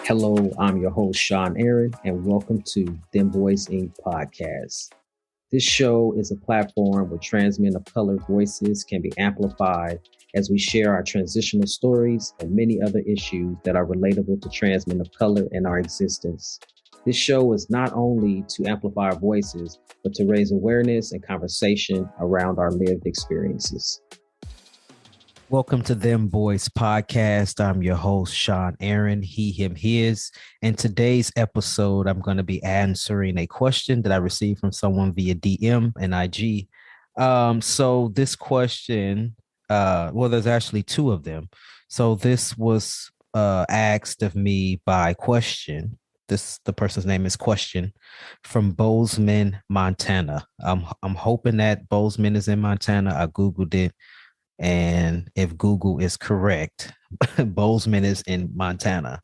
Hello, I'm your host, Sean Aaron, and welcome to Dem Bois Podcast. This show is a platform where trans men of color voices can be amplified as we share our transitional stories and many other issues that are relatable to trans men of color and our existence. This show is not only to amplify our voices, but to raise awareness and conversation around our lived experiences. Welcome to Dem Bois Podcast. I'm your host, Sean Aaron, he, him, his. And today's episode, I'm going to be answering a question that I received from someone via DM and IG. So this question, there's actually two of them. So this was asked of me by Question. The person's name is Question from Bozeman, Montana. I'm hoping that Bozeman is in Montana. I Googled it. And if Google is correct, Bozeman is in Montana.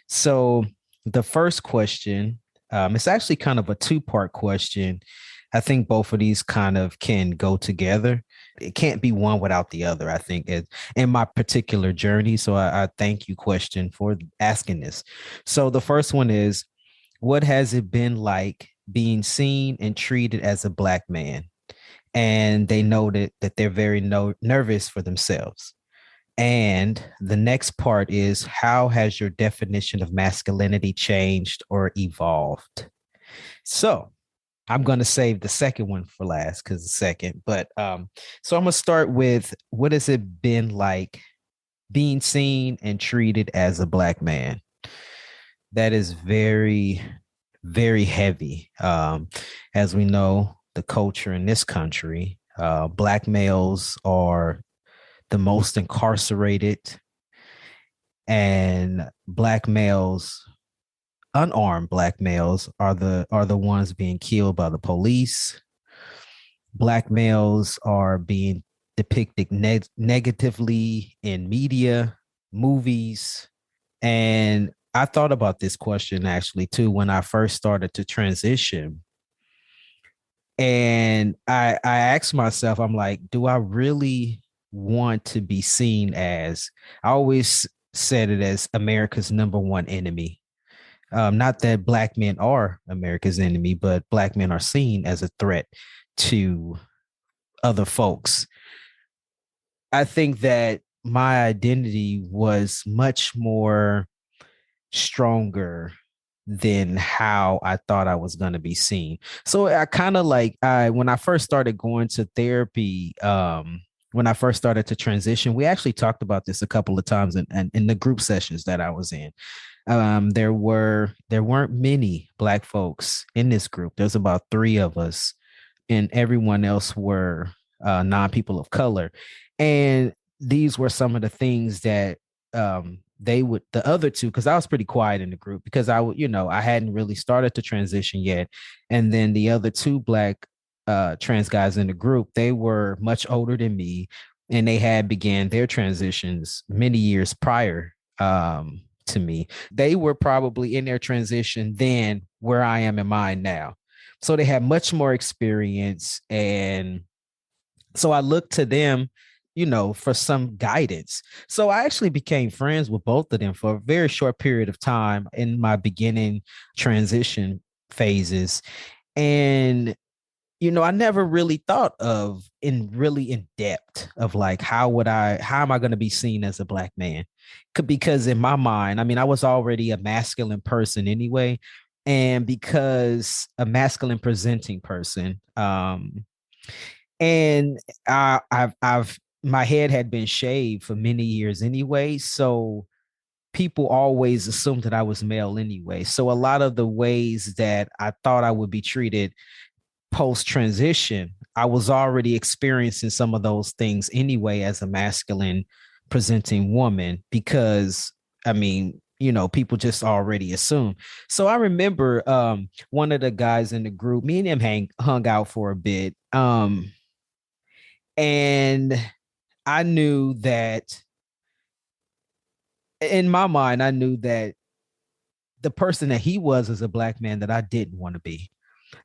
So the first question, it's actually kind of a two-part question. I think both of these kind of can go together. It can't be one without the other, I think, in my particular journey. So I thank you, Question, for asking this. So the first one is, what has it been like being seen and treated as a Black man? And they noted that they're very nervous for themselves. And the next part is, how has your definition of masculinity changed or evolved? So I'm going to save the second one for last because the second. But so I'm going to start with, what has it been like being seen and treated as a Black man? That is very, very heavy. As we know, the culture in this country, Black males are the most incarcerated, and Black males, unarmed Black males, are the ones being killed by the police. Black males are being depicted negatively in media, movies, and I thought about this question actually too when I first started to transition. And I asked myself, I'm like, do I really want to be seen as, I always said it as America's number one enemy. Not that Black men are America's enemy, but Black men are seen as a threat to other folks. I think that my identity was much more stronger than how I thought I was going to be seen. So I kind of when I first started going to therapy, when I first started to transition, we actually talked about this a couple of times in the group sessions that I was in. There weren't many Black folks in this group. There's about 3 of us, and everyone else were non-people of color. And these were some of the things that the other 2, because I was pretty quiet in the group because I hadn't really started to transition yet. And then the other 2 Black trans guys in the group, they were much older than me, and they had began their transitions many years prior to me. They were probably in their transition then where I am in mine now. So they had much more experience. And so I looked to them, for some guidance. So I actually became friends with both of them for a very short period of time in my beginning transition phases. And, I never really thought of in depth of like, how am I going to be seen as a Black man? Because in my mind, I was already a masculine person anyway. And because a masculine presenting person, and I've my head had been shaved for many years anyway. So people always assumed that I was male anyway. So a lot of the ways that I thought I would be treated post transition, I was already experiencing some of those things anyway as a masculine presenting woman, because people just already assume. So I remember one of the guys in the group, me and him hung out for a bit. And I knew that in my mind, I knew that the person that he was as a Black man that I didn't want to be.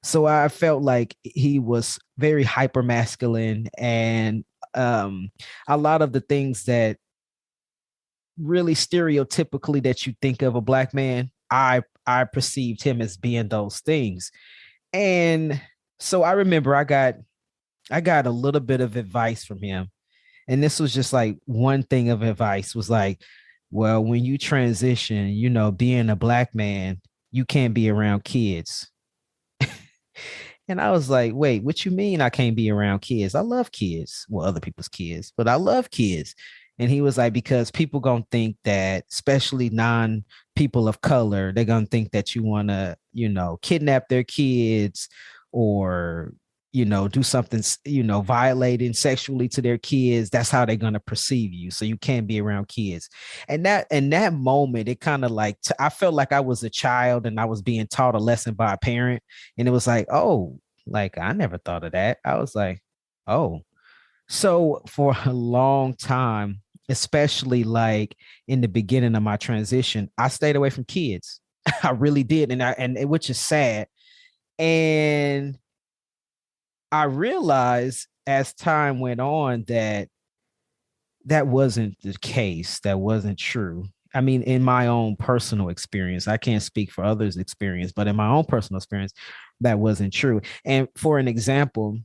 So I felt like he was very hyper masculine, and a lot of the things that really stereotypically that you think of a black man, I perceived him as being those things. And so I remember I got a little bit of advice from him. And this was just like one thing of advice was like, well, when you transition, being a black man, you can't be around kids. And I was like, wait, what you mean I can't be around kids? I love kids. Well, other people's kids, but I love kids. And he was like, because people gonna think that, especially non-people of color, they're gonna think that you wanna, kidnap their kids or, do something, violating sexually to their kids. That's how they're gonna perceive you. So you can't be around kids. And that in that moment, it kind of like I felt like I was a child and I was being taught a lesson by a parent. And it was like, oh, like I never thought of that. I was like, oh. So for a long time, especially like in the beginning of my transition, I stayed away from kids. I really did. And which is sad. And I realized as time went on that that wasn't the case. That wasn't true. I mean, in my own personal experience, I can't speak for others' experience, but in my own personal experience, that wasn't true. And for an example,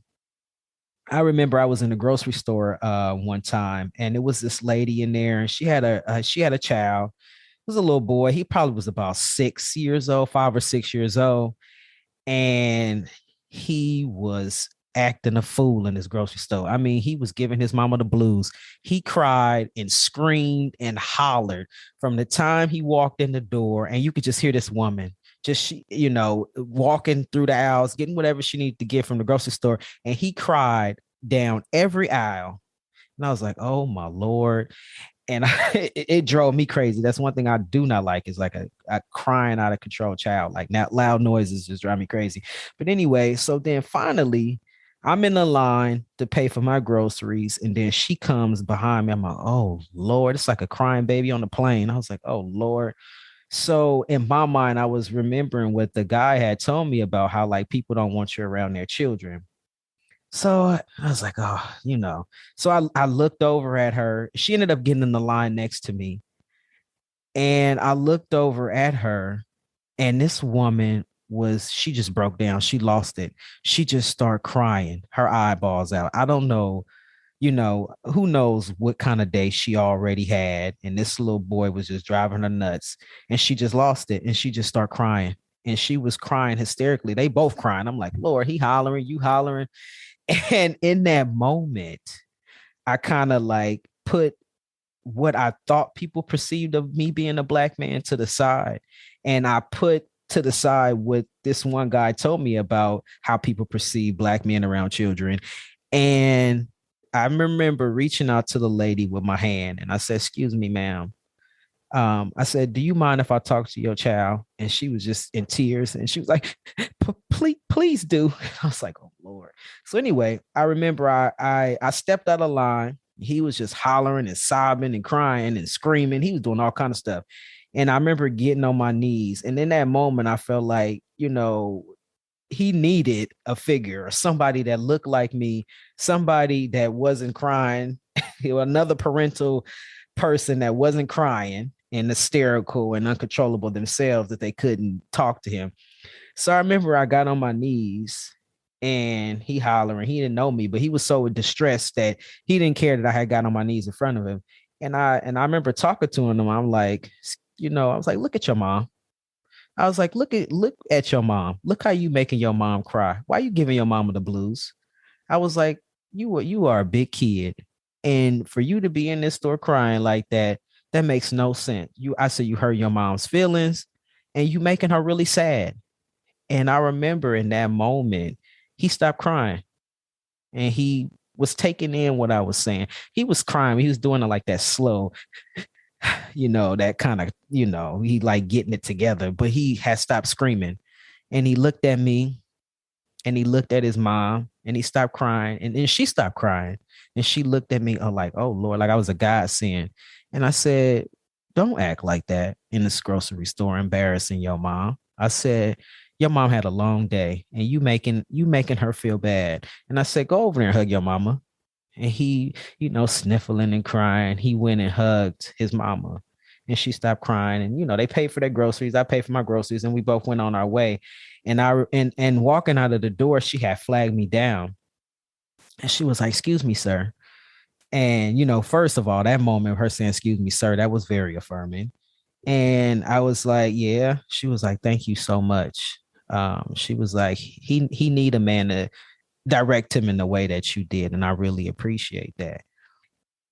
I remember I was in a grocery store one time, and it was this lady in there, and she had a child. It was a little boy. He probably was about 6 years old, 5 or 6 years old, and he was acting a fool in his grocery store. I mean, he was giving his mama the blues. He cried and screamed and hollered from the time he walked in the door, and you could just hear this woman just walking through the aisles, getting whatever she needed to get from the grocery store, and he cried down every aisle. And I was like, oh my Lord. And it drove me crazy. That's one thing I do not like is like a crying out of control child. Like now, loud noises just drive me crazy. But anyway, so then finally, I'm in the line to pay for my groceries, and then she comes behind me. I'm like, oh Lord, it's like a crying baby on the plane. I was like, oh Lord. So in my mind, I was remembering what the guy had told me about how like people don't want you around their children. So I was like, oh, So I looked over at her. She ended up getting in the line next to me. And I looked over at her, and this woman she just broke down. She lost it. She just started crying, her eyeballs out. I don't know, who knows what kind of day she already had. And this little boy was just driving her nuts, and she just lost it. And she just started crying, and she was crying hysterically. They both crying. I'm like, Lord, he hollering, you hollering. And in that moment, I kind of like put what I thought people perceived of me being a black man to the side. And I put to the side what this one guy told me about how people perceive black men around children. And I remember reaching out to the lady with my hand, and I said, excuse me, ma'am. I said, do you mind if I talk to your child? And she was just in tears, and she was like, please do. I was like, oh Lord. So anyway, I remember I stepped out of line. He was just hollering and sobbing and crying and screaming. He was doing all kind of stuff. And I remember getting on my knees. And in that moment, I felt like, he needed a figure or somebody that looked like me, somebody that wasn't crying, another parental person that wasn't crying and hysterical and uncontrollable themselves, that they couldn't talk to him. So I remember I got on my knees, and he hollering. He didn't know me, but he was so distressed that he didn't care that I had got on my knees in front of him. And I remember talking to him. I'm like, I was like, look at your mom. I was like, look at your mom. Look how you making your mom cry. Why are you giving your mama the blues? I was like, you are a big kid. And for you to be in this store crying like that makes no sense. I said, you hurt your mom's feelings, and you making her really sad. And I remember in that moment, he stopped crying, and he was taking in what I was saying. He was crying. He was doing it like that slow, that kind of, he like getting it together, but he had stopped screaming, and he looked at me, and he looked at his mom, and he stopped crying, and then she stopped crying, and she looked at me like, oh Lord, like I was a godsend. And I said, don't act like that in this grocery store, embarrassing your mom. I said, your mom had a long day, and you making her feel bad. And I said, go over there and hug your mama. And he, sniffling and crying, he went and hugged his mama. And she stopped crying. And, they paid for their groceries. I paid for my groceries, and we both went on our way. And walking out of the door, she had flagged me down. And she was like, "Excuse me, sir." And, first of all, that moment, her saying, "Excuse me, sir," that was very affirming. And I was like, "Yeah." She was like, "Thank you so much." She was like, he need a man to direct him in the way that you did. And I really appreciate that.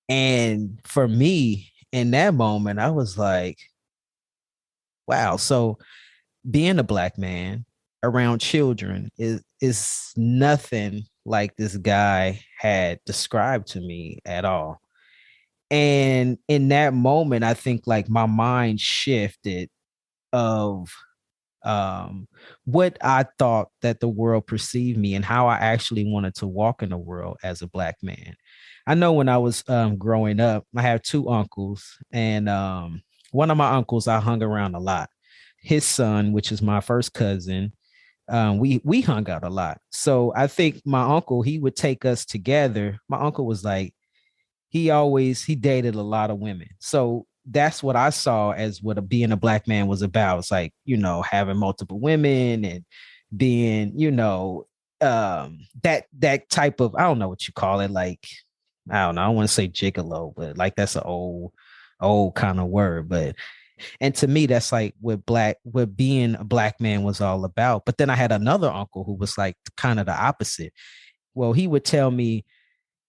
And for me, in that moment, I was like, wow. So being a Black man around children is nothing like this guy had described to me at all. And in that moment, I think like my mind shifted of what I thought that the world perceived me and how I actually wanted to walk in the world as a Black man. I know when I was growing up, I have two uncles, and one of my uncles I hung around a lot. His son, which is my first cousin, we hung out a lot. So I think my uncle, he would take us together. My uncle was like, he dated a lot of women. So that's what I saw as what being a Black man was about. It's like, having multiple women and being, that type of, I don't know what you call it. Like, I don't know. I don't want to say gigolo, but like that's an old kind of word. But and to me, that's like what being a Black man was all about. But then I had another uncle who was like kind of the opposite. Well, he would tell me,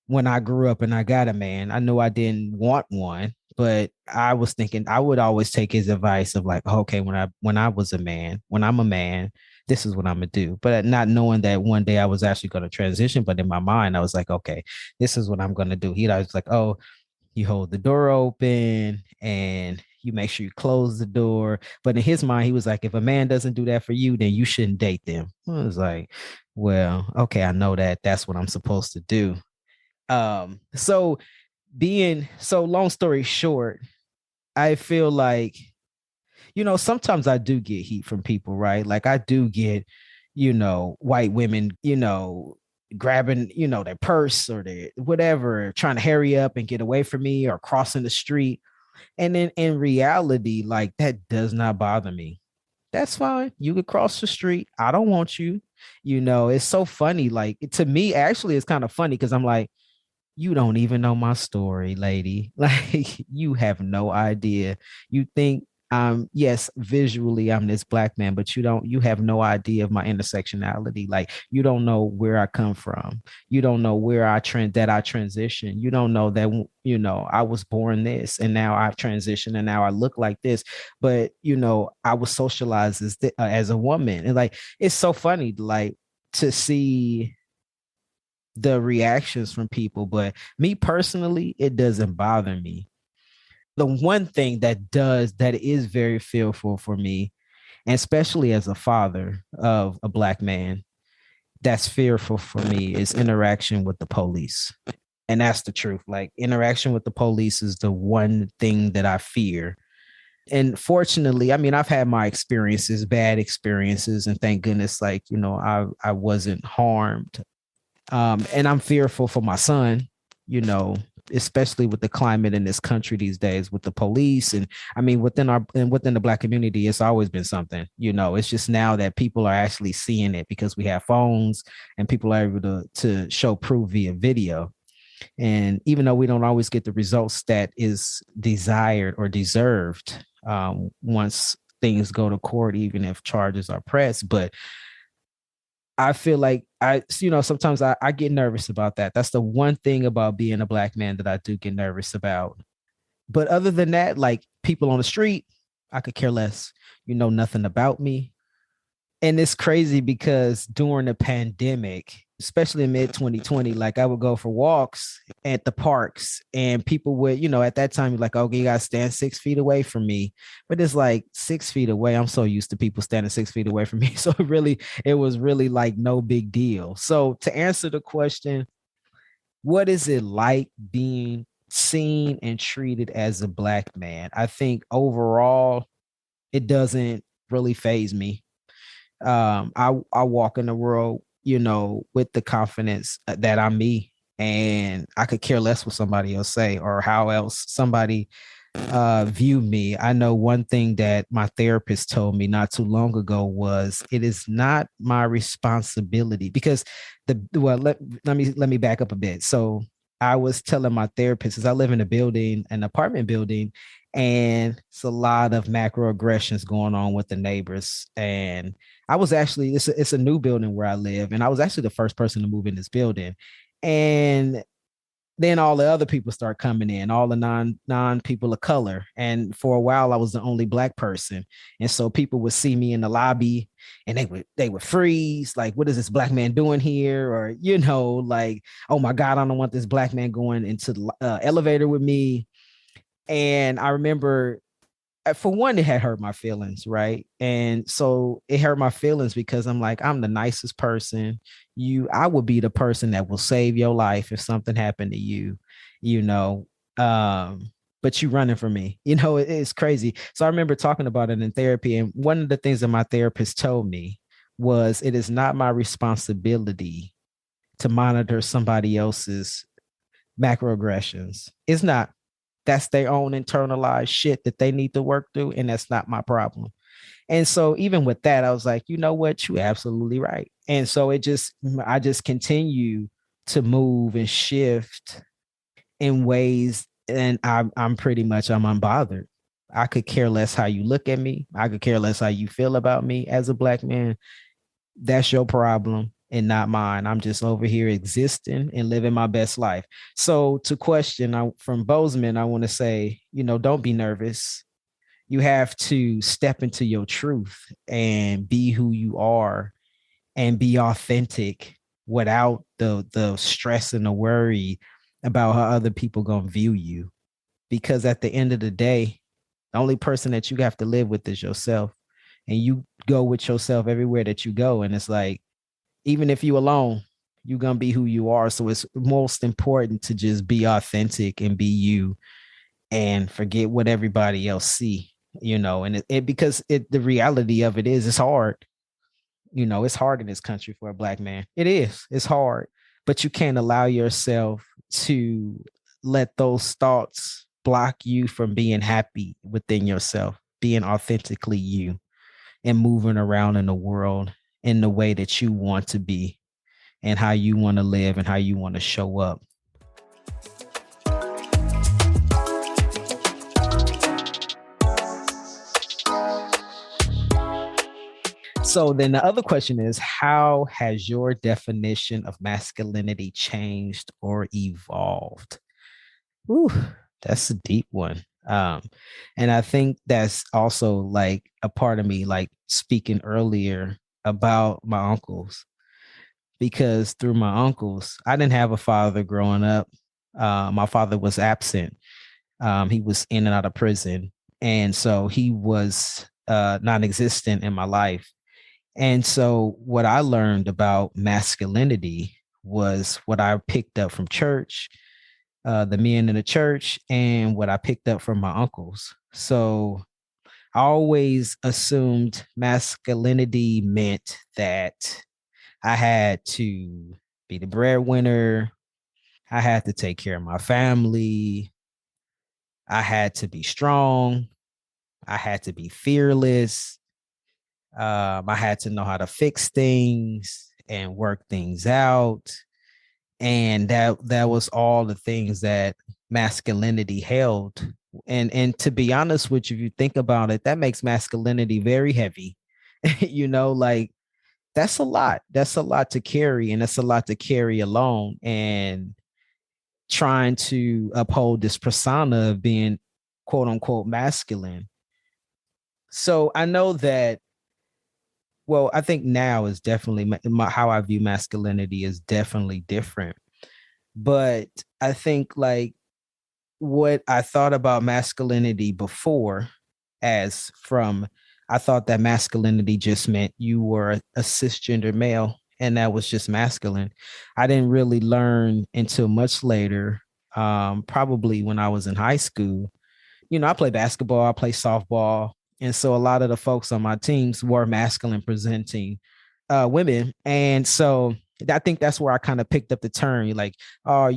when I grew up and I got a man, I knew I didn't want one, but I was thinking I would always take his advice of like, okay, when I was a man, when I'm a man, this is what I'm gonna do. But not knowing that one day I was actually going to transition. But in my mind, I was like, okay, this is what I'm gonna do. He was like, oh, you hold the door open and you make sure you close the door. But in his mind, he was like, if a man doesn't do that for you, then you shouldn't date them. I was like, well, okay, I know that that's what I'm supposed to do. So long story short, I feel like, sometimes I do get heat from people, right? Like I do get, white women, grabbing, their purse or their whatever, trying to hurry up and get away from me or crossing the street. And then in reality, like that does not bother me. That's fine. You could cross the street. I don't want you. It's so funny. Like to me, actually, it's kind of funny because I'm like, you don't even know my story, lady. Like you have no idea. You think yes, visually I'm this Black man, but you have no idea of my intersectionality. Like you don't know where I come from. You don't know where I transition. You don't know that, I was born this and now I've transitioned and now I look like this. But, I was socialized as a woman. And like, it's so funny, like to see the reactions from people. But me personally, it doesn't bother me. The one thing that is very fearful for me, and especially as a father of a Black man, that's fearful for me is interaction with the police. And that's the truth. Like interaction with the police is the one thing that I fear. And fortunately, I mean, I've had my experiences, bad experiences, and thank goodness, like, I wasn't harmed. And I'm fearful for my son, you know, especially with the climate in this country these days with the police. And I mean, within the Black community, it's always been something, it's just now that people are actually seeing it because we have phones and people are able to show proof via video. And even though we don't always get the results that is desired or deserved, once things go to court, even if charges are pressed, but I feel like sometimes I get nervous about that. That's the one thing about being a Black man that I do get nervous about. But other than that, like people on the street, I could care less. You know nothing about me. And it's crazy because during the pandemic, especially in mid 2020, like I would go for walks at the parks and people would, at that time, you're like, okay, you got to stand 6 feet away from me. But it's like 6 feet away. I'm so used to people standing 6 feet away from me. So it was really like no big deal. So to answer the question, what is it like being seen and treated as a Black man? I think overall, it doesn't really faze me. I walk in the world, with the confidence that I'm me, and I could care less what somebody else say or how else somebody view me. I know one thing that my therapist told me not too long ago was it is not my responsibility because let me back up a bit. So I was telling my therapist, as I live in a building, an apartment building, and it's a lot of macroaggressions going on with the neighbors. And I was actually it's a new building where I live, and I was actually the first person to move in this building. And then all the other people start coming in, all the non people of color. And for a while, I was the only black person, and so people would see me in the lobby, and they would freeze, like, "What is this black man doing here?" Or like, "Oh my God, I don't want this black man going into the elevator with me." And I remember for one, it had hurt my feelings, right? And so it hurt my feelings because I'm like, I'm the nicest person. I would be the person that will save your life if something happened to you, you know. Um, but you running from me, it's crazy. So I remember talking about it in therapy, and one of the things that my therapist told me was, it is not my responsibility to monitor somebody else's macroaggressions. It's not. That's their own internalized shit that they need to work through, and that's not my problem. And so even with that, I was like, you know what, you're absolutely right. And so I just continue to move and shift in ways, and I'm pretty much, I'm unbothered. I could care less how you look at me. I could care less how you feel about me as a black man. That's your problem and not mine. I'm just over here existing and living my best life. So to question from Bozeman, I want to say, don't be nervous. You have to step into your truth and be who you are and be authentic without the stress and the worry about how other people gonna view you. Because at the end of the day, the only person that you have to live with is yourself. And you go with yourself everywhere that you go. And it's like, even if you alone, you're gonna be who you are. So it's most important to just be authentic and be you and forget what everybody else see, and because the reality of it is, it's hard. It's hard in this country for a black man. It is. It's hard. But you can't allow yourself to let those thoughts block you from being happy within yourself, being authentically you and moving around in the world in the way that you want to be and how you want to live and how you want to show up. So then the other question is, how has your definition of masculinity changed or evolved? Ooh, that's a deep one. And I think that's also like a part of me, like speaking earlier about my uncles, because through my uncles, I didn't have a father growing up. My father was absent. He was in and out of prison. And so he was non-existent in my life. And so what I learned about masculinity was what I picked up from church, the men in the church, and what I picked up from my uncles. So I always assumed masculinity meant that I had to be the breadwinner. I had to take care of my family. I had to be strong. I had to be fearless. I had to know how to fix things and work things out. And that was all the things that masculinity held. And to be honest with you, if you think about it, that makes masculinity very heavy. Like that's a lot. That's a lot to carry, and that's a lot to carry alone. And trying to uphold this persona of being quote unquote masculine. So I know that, well, I think now is definitely how I view masculinity is definitely different. But I think like what I thought about masculinity before, as from, I thought that masculinity just meant you were a cisgender male and that was just masculine. I didn't really learn until much later, probably when I was in high school. I play basketball, I play softball. And so a lot of the folks on my teams were masculine presenting women. And so I think that's where I kind of picked up the term, like, oh,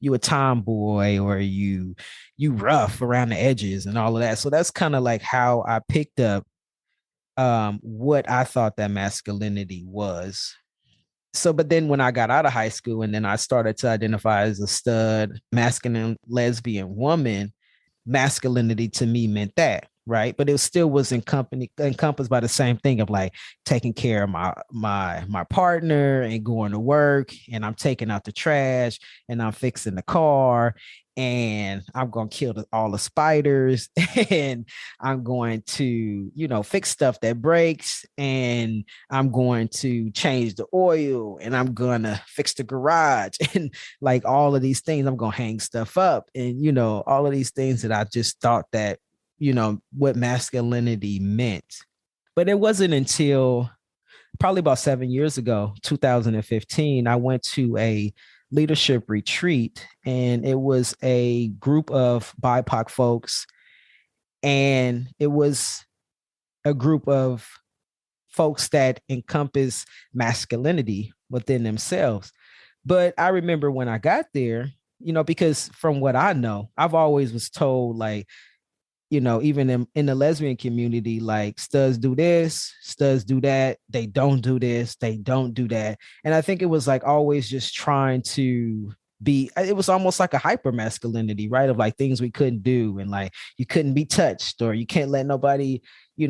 you a tomboy or you rough around the edges and all of that. So that's kind of like how I picked up what I thought that masculinity was. So, but then when I got out of high school and then I started to identify as a stud, masculine, lesbian woman, masculinity to me meant that, right? But it still was encompassed by the same thing of like taking care of my partner and going to work, and I'm taking out the trash and I'm fixing the car, and I'm going to kill all the spiders and I'm going to, fix stuff that breaks, and I'm going to change the oil, and I'm going to fix the garage and like all of these things. I'm going to hang stuff up, and, all of these things that I just thought that, what masculinity meant. But it wasn't until probably about 7 years ago, 2015, I went to a leadership retreat, and it was a group of BIPOC folks, and it was a group of folks that encompass masculinity within themselves. But I remember when I got there, because from what I know, I've always was told like, even in the lesbian community, like studs do this, studs do that. They don't do this, they don't do that. And I think it was like always just trying to it was almost like a hyper masculinity, right? Of like things we couldn't do, and like you couldn't be touched, or you can't let nobody, you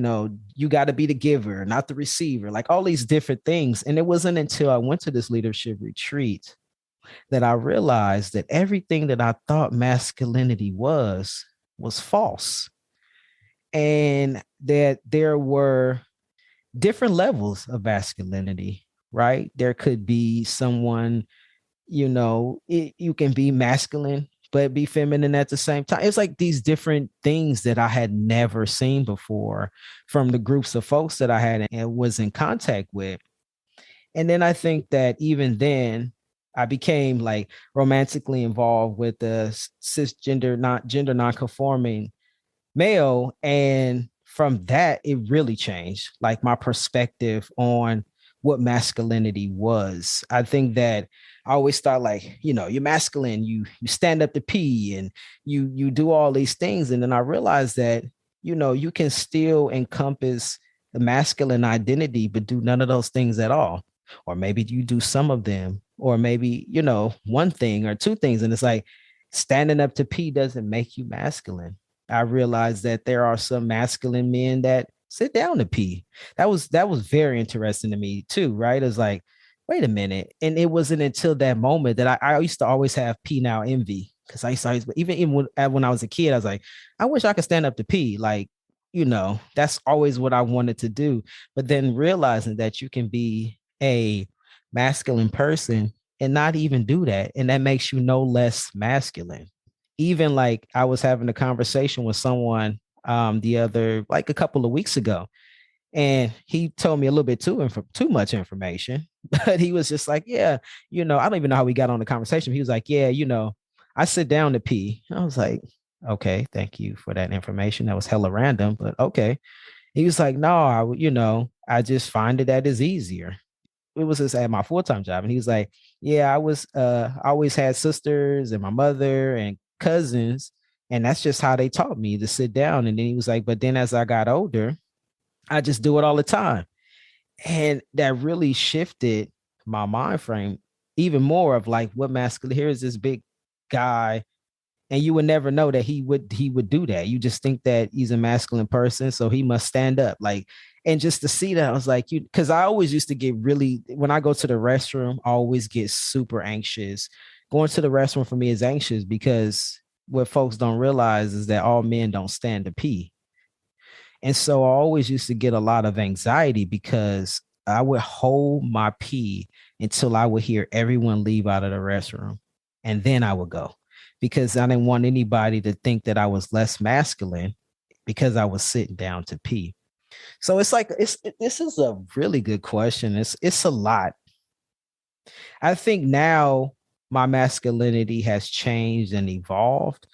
got to be the giver, not the receiver, like all these different things. And it wasn't until I went to this leadership retreat that I realized that everything that I thought masculinity was false, and that there were different levels of masculinity, right? There could be someone, you can be masculine but be feminine at the same time. It's like these different things that I had never seen before from the groups of folks that I had and was in contact with. And then I think that even then I became like romantically involved with the cisgender, not gender non-conforming male. And from that, it really changed like my perspective on what masculinity was. I think that I always thought like, you're masculine, you stand up to pee, and you do all these things. And then I realized that, you can still encompass the masculine identity, but do none of those things at all. Or maybe you do some of them, or maybe, one thing or two things. And it's like standing up to pee doesn't make you masculine. I realized that there are some masculine men that sit down to pee. That was very interesting to me too, right? It's like, wait a minute. And it wasn't until that moment that I used to always have pee now envy, because I used to always, even when I was a kid, I was like, I wish I could stand up to pee. Like, that's always what I wanted to do. But then realizing that you can be a masculine person and not even do that, and that makes you no less masculine. Even like I was having a conversation with someone the other, like a couple of weeks ago, and he told me a little bit too much information, but he was just like, yeah, I don't even know how we got on the conversation. He was like, yeah, I sit down to pee. I was like, okay, thank you for that information. That was hella random, but okay. He was like, no, I just find it that is easier. It was just at my full-time job. And he was like, yeah, I always had sisters and my mother and cousins, and that's just how they taught me to sit down. And then he was like, but then as I got older, I just do it all the time. And that really shifted my mind frame even more of like, what masculine, here is this big guy, and you would never know that he would do that. You just think that he's a masculine person, so he must stand up. Like, and just to see that, I was like, because I always used to get really, when I go to the restroom, I always get super anxious. Going to the restroom for me is anxious, because what folks don't realize is that all men don't stand to pee. And so I always used to get a lot of anxiety, because I would hold my pee until I would hear everyone leave out of the restroom. And then I would go, because I didn't want anybody to think that I was less masculine because I was sitting down to pee. So it's like, this is a really good question. It's a lot. I think now my masculinity has changed and evolved,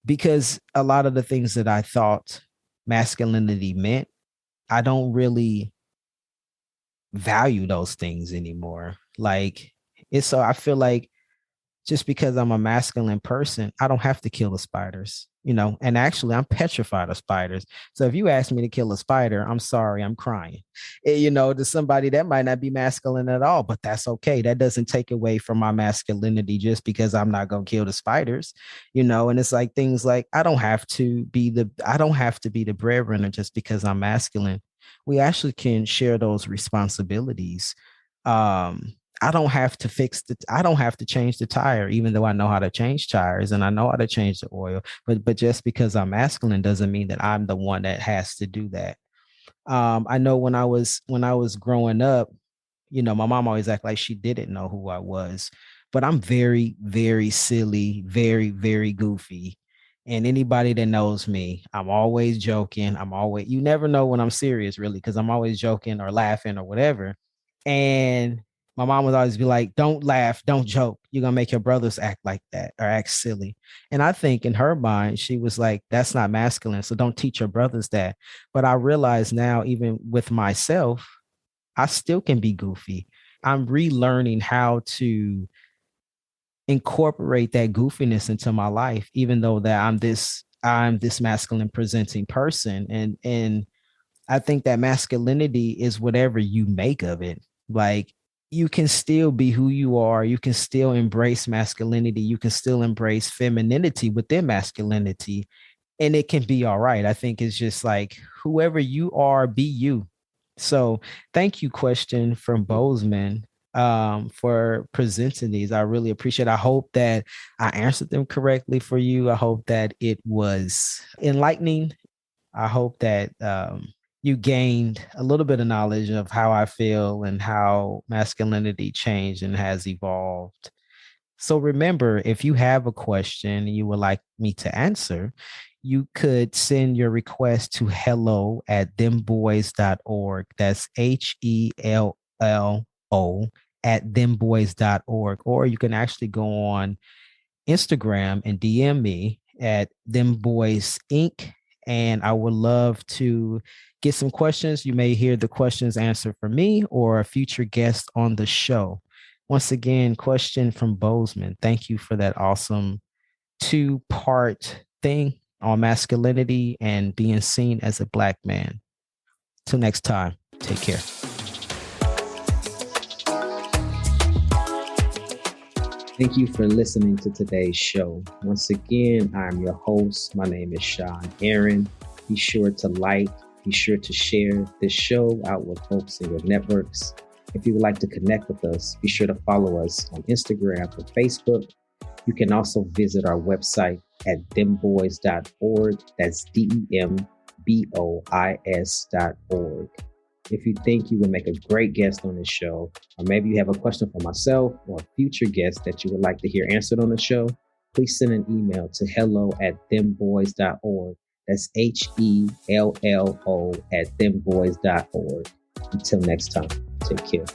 because a lot of the things that I thought masculinity meant, I don't really value those things anymore. Like, it's so I feel like just because I'm a masculine person, I don't have to kill the spiders, and actually I'm petrified of spiders. So if you ask me to kill a spider, I'm sorry, I'm crying. To somebody that might not be masculine at all, but that's okay. That doesn't take away from my masculinity just because I'm not going to kill the spiders, and it's like things like I don't have to be the breadwinner just because I'm masculine. We actually can share those responsibilities. I don't have to change the tire, even though I know how to change tires and I know how to change the oil. But just because I'm masculine doesn't mean that I'm the one that has to do that. I know when I was growing up, my mom always acted like she didn't know who I was, but I'm very, very silly, very, very goofy. And anybody that knows me, I'm always joking. You never know when I'm serious, really, because I'm always joking or laughing or whatever. And my mom would always be like, don't laugh, don't joke. You're going to make your brothers act like that or act silly. And I think in her mind, she was like, that's not masculine. So don't teach your brothers that. But I realize now, even with myself, I still can be goofy. I'm relearning how to incorporate that goofiness into my life, even though that I'm this masculine presenting person. And I think that masculinity is whatever you make of it. Like, you can still be who you are. You can still embrace masculinity. You can still embrace femininity within masculinity, and it can be all right. I think it's just like whoever you are, be you. So thank you, question from Bozeman, for presenting these. I really appreciate it. I hope that I answered them correctly for you. I hope that it was enlightening. I hope that you gained a little bit of knowledge of how I feel and how masculinity changed and has evolved. So remember, if you have a question you would like me to answer, you could send your request to hello@dembois.org. That's HELLO @dembois.org. Or you can actually go on Instagram and DM me at Dem Bois Inc. And I would love to get some questions. You may hear the questions answered from me or a future guest on the show. Once again, question from Bozeman. Thank you for that awesome 2-part thing on masculinity and being seen as a Black man. Till next time, take care. Thank you for listening to today's show. Once again, I'm your host. My name is Sean Aaron. Be sure to be sure to share this show out with folks in your networks. If you would like to connect with us, be sure to follow us on Instagram or Facebook. You can also visit our website at dembois.org. That's DEMBOIS.org. If you think you would make a great guest on this show, or maybe you have a question for myself or a future guest that you would like to hear answered on the show, please send an email to hello@dembois.org. That's HELLO @dembois.org. Until next time, take care.